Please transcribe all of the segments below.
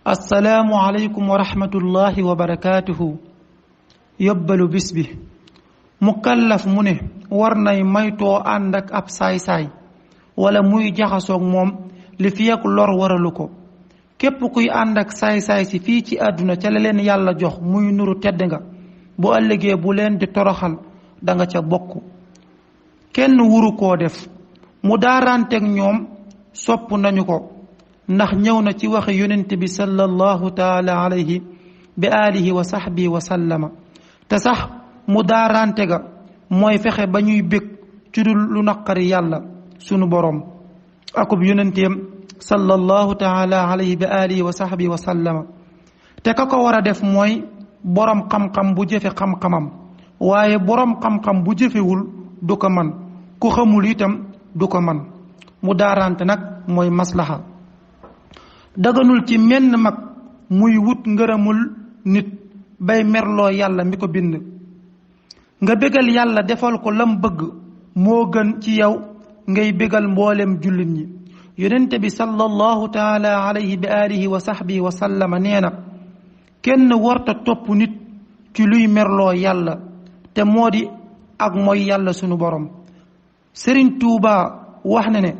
assalaamu aleykum wa rahmatullahi wa barakaatuhu. yóbbalu bis bi mukallaf mu ne war nay maytoo ànd ak ab saay-saay wala muy jaxasoog moom li fi ak lor waralu ko. képp kuy ànd ak saay-saay si fii ci àdduna ca la leen yàlla jox muy nuru tedd nga, bu ëllëgee bu leen di toroxal danga ca bokk. kenn wuru koo def. mu daaranteeg ñoom sopp nañu ko ndax ñëw na ci waxi yonent bi sallallahu taala alayhi bi alihi wa sahbihi wa sallama. te sax mu daarante ga mooy fexe ba ñuy bég ci dul lu naqari yàlla sunu boroom akub yonenteem sallallahu taala alayhi bi alihi wa sahbihi wa sallama. te ka ko war a def mooy boroom xam-xam bu jëfe xam-xamam, waaye boroom xam-xam bu jëfewul du ko man, ku xamul itam du ko man. mu daarante nag mooy maslaha. daganul ci menn mag muy wut ngërëmul nit bay merloo yàlla mi ko bind. nga bégal yàlla defal ko lam bëgg moo gën ci yow ngay bégal mboolem jullit ñi. yonente bi sallallahu taala alayhi bi alihi wa sahbihi wa sallama nee na kenn warta topp nit ci luy merloo yàlla te moo di ak mooy yàlla sunu borom. Sëriñ Tuuba wax na ne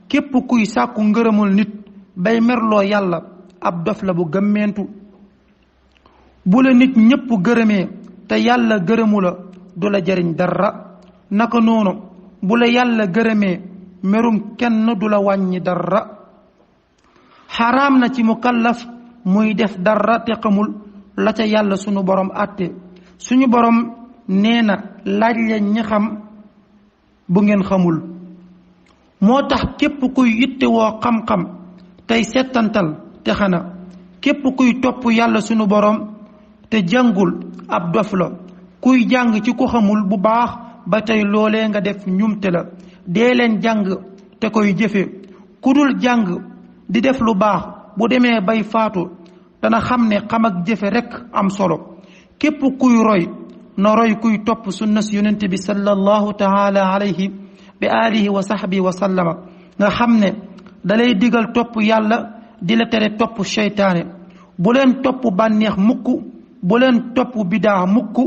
képp kuy sàkku ngërëmul nit bay merloo yàlla ab dof la bu gëmmeentu. bu la nit ñépp gërëmee te yàlla gërëmu la du la jariñ dara. naka noonu bu la yàlla gërëmee merum kenn du la wàññi dara. xaraam na ci mukallaf muy def dara te xamul la ca yàlla sunu borom àtte. suñu borom nee na laaj leen ñi xam bu ngeen xamul. moo tax képp kuy yittewoo xam-xam tey settantal te xana. képp kuy topp yàlla sunu borom te jàngul ab dof la. kuy jàng ci ku xamul bu baax ba tey loolee nga def ñumte la. dee leen jàng te koy jëfe. ku dul jàng di def lu baax bu demee bay faatu dana xam ne xam ak jëfe rekk am solo. képp kuy roy na roy kuy topp sunna si yonente bi sallallahu taala alayhi bi alihi wa sahbihi wa sallama. nga xam ne dalay digal topp yàlla di la tere topp seytaane. bu leen topp bànneex mukk, bu leen topp bidaa mukk.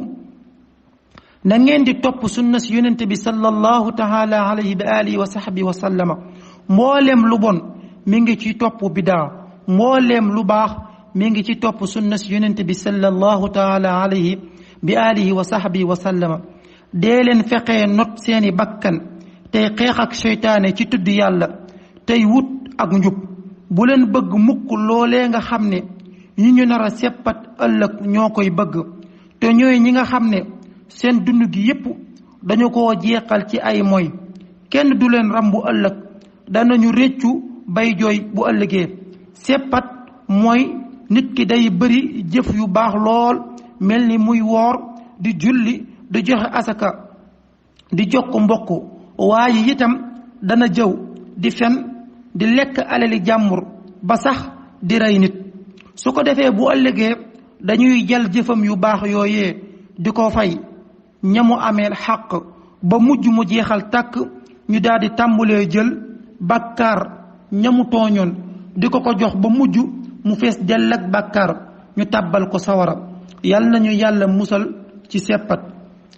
na ngeen di topp sunna si yonente bi sallallahu taala alayhi bi alihi wa sahbihi wa sallama. mbooleem lu bon mi ngi ci topp bidaa, mbooleem lu baax mi ngi ci topp sunna si yonente bi sallallahu taala alayhi bi alihi wa sahbihi wa sallama. dee leen fexee not seeni bakkan tey xeex ak seytaane ci tudd yàlla tey wut ak njub. bu leen bëgg mukk loolee nga xam ne ñi ñu nar a seppat ëllëg ñoo koy bëgg te ñooy ñi nga xam ne seen dund gi yépp dañu ko jeexal ci ay moy. kenn du leen rambu ëllëg, danañu réccu bay jooy bu ëllëgee. seppat mooy nit ki day bëri jëf yu baax lool, mel ni muy woor, di julli, di joxe asaka, di jokk mbokk, waaye itam dana jëw, di fen, di lekk alali jàmbur ba sax di rey nit. su ko defee bu ëllëgee dañuy jël jëfam yu baax yooyee di ko fay ñamu ameel xàq ba mujj mu jeexal tàkk. ñu daal di tàmbulee jël bàkkaar ñamu tooñoon di ko jox ba mujj mu fees dell ak bàkkaar ñu tàbbal ko sawara. yal nañu yàlla musal ci seppat.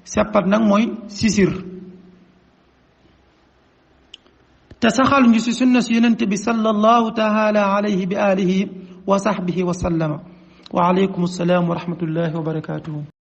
seppat nag mooy sisir. te saxal ñu ci sunna si yonente bi sallallahu taala alayhi bi alihi wa sahbihi wa sallama. wa aleykum assalaam wa rahmatullahi wa barakatuhu.